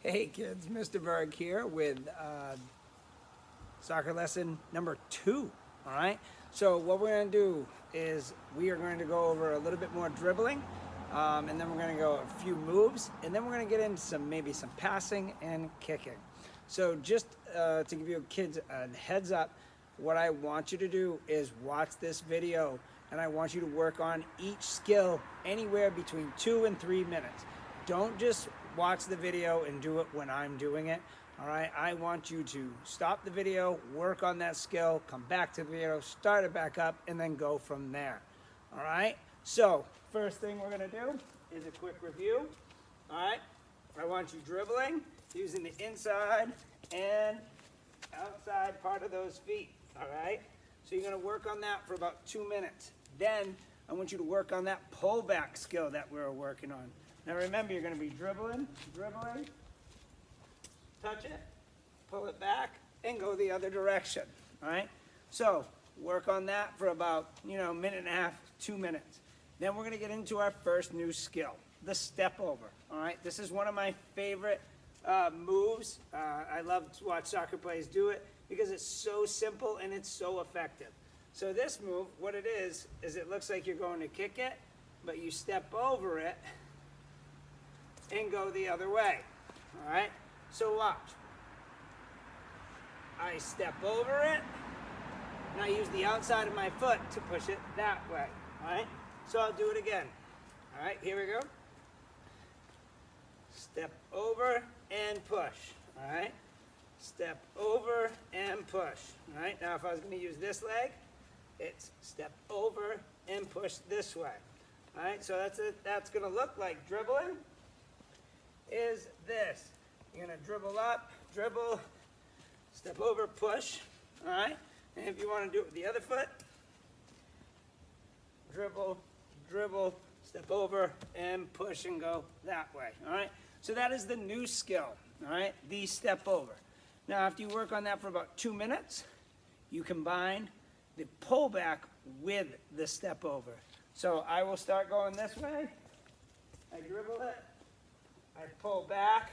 Hey kids, Mr. Berg here with soccer lesson number 2. All right. So what we're going to do is we are going to go over a little bit more dribbling, and then we're going to go a few moves, and then we're going to get into maybe some passing and kicking. So just to give you kids a heads up, what I want you to do is watch this video, and I want you to work on each skill anywhere between 2 and 3 minutes. Don't just watch the video and do it when I'm doing it. All right, I want you to stop the video, work on that skill, come back to the video, start it back up, and then go from there. All right, so first thing we're gonna do is a quick review. All right, I want you dribbling using the inside and outside part of those feet. All right, so you're gonna work on that for about 2 minutes. Then I want you to work on that pullback skill that we're working on. Now remember, you're going to be dribbling, touch it, pull it back, and go the other direction. All right? So work on that for about, minute and a half, 2 minutes. Then we're going to get into our first new skill, the step over. All right? This is one of my favorite moves. I love to watch soccer players do it because it's so simple and it's so effective. So this move, what it is it looks like you're going to kick it, but you step over it and go the other way. All right, so watch. I step over it, and I use the outside of my foot to push it that way. All right, so I'll do it again. All right, here we go. Step over and push. All right, step over and push. All right, now if I was going to use this leg, it's step over and push this way. All right, so that's going to look like dribbling is this. You're going to dribble up, dribble, step over, push. All right, and if you want to do it with the other foot, dribble, dribble, step over, and push and go that way. All right, so that is the new skill. All right, the step over. Now after you work on that for about 2 minutes, you combine the pullback with the step over. So I will start going this way. I dribble it, I pull back,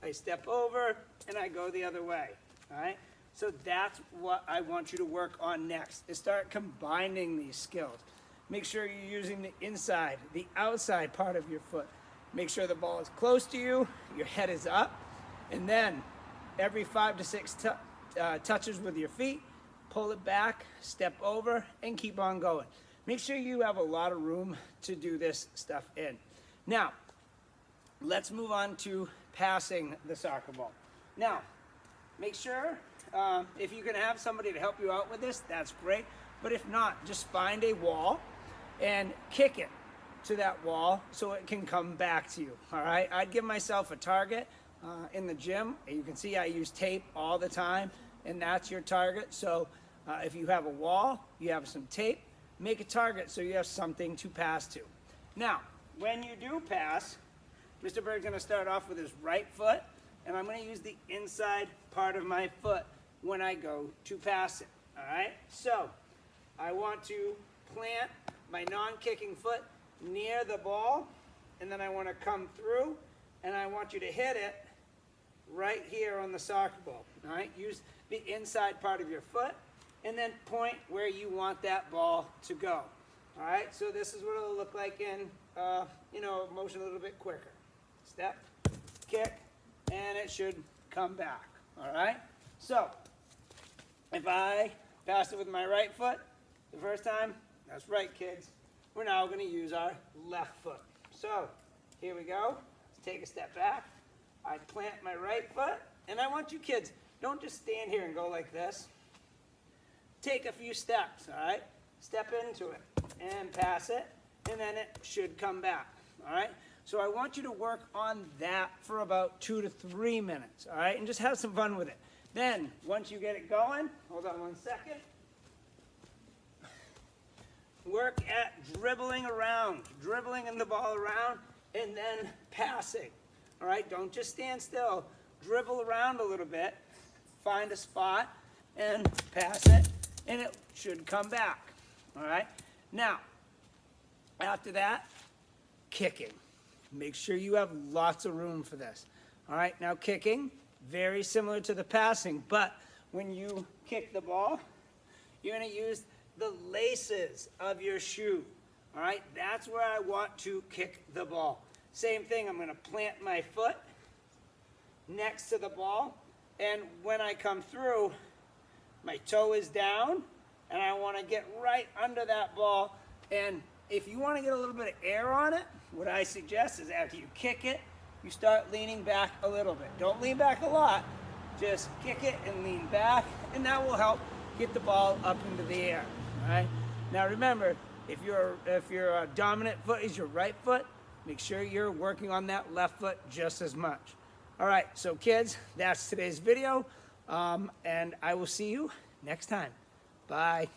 I step over, and I go the other way. All right? So that's what I want you to work on next, is start combining these skills. Make sure you're using the inside, the outside part of your foot. Make sure the ball is close to you, your head is up, and then every 5 to 6 touches with your feet, pull it back, step over, and keep on going. Make sure you have a lot of room to do this stuff in. Now, let's move on to passing the soccer ball. Now, make sure if you can have somebody to help you out with this, that's great. But if not, just find a wall and kick it to that wall so it can come back to you. All right? I'd give myself a target in the gym. You can see I use tape all the time, and that's your target. So if you have a wall, you have some tape, make a target so you have something to pass to. Now, when you do pass, Mr. Berg's going to start off with his right foot, and I'm going to use the inside part of my foot when I go to pass it. All right? So I want to plant my non-kicking foot near the ball, and then I want to come through, and I want you to hit it right here on the soccer ball. All right? Use the inside part of your foot, and then point where you want that ball to go. All right? So this is what it'll look like in, motion a little bit quicker. Step, kick, and it should come back. All right? So if I pass it with my right foot the first time, that's right, kids. We're now going to use our left foot. So here we go. Let's take a step back. I plant my right foot, and I want you kids, don't just stand here and go like this. Take a few steps, all right? Step into it and pass it, and then it should come back, all right? So I want you to work on that for about 2 to 3 minutes, all right? And just have some fun with it. Then, once you get it going, hold on 1 second. Work at dribbling around, dribbling in the ball around, and then passing, all right? Don't just stand still. Dribble around a little bit, find a spot, and pass it, and it should come back, all right? Now, after that, kicking. Make sure you have lots of room for this. All right, now kicking, very similar to the passing, but when you kick the ball, you're gonna use the laces of your shoe. All right, that's where I want to kick the ball. Same thing, I'm gonna plant my foot next to the ball, and when I come through, my toe is down, and I wanna get right under that ball. And if you wanna get a little bit of air on it, what I suggest is after you kick it, you start leaning back a little bit. Don't lean back a lot, just kick it and lean back, and that will help get the ball up into the air, all right? Now remember, if your dominant foot is your right foot, make sure you're working on that left foot just as much. All right, so kids, that's today's video, and I will see you next time. Bye.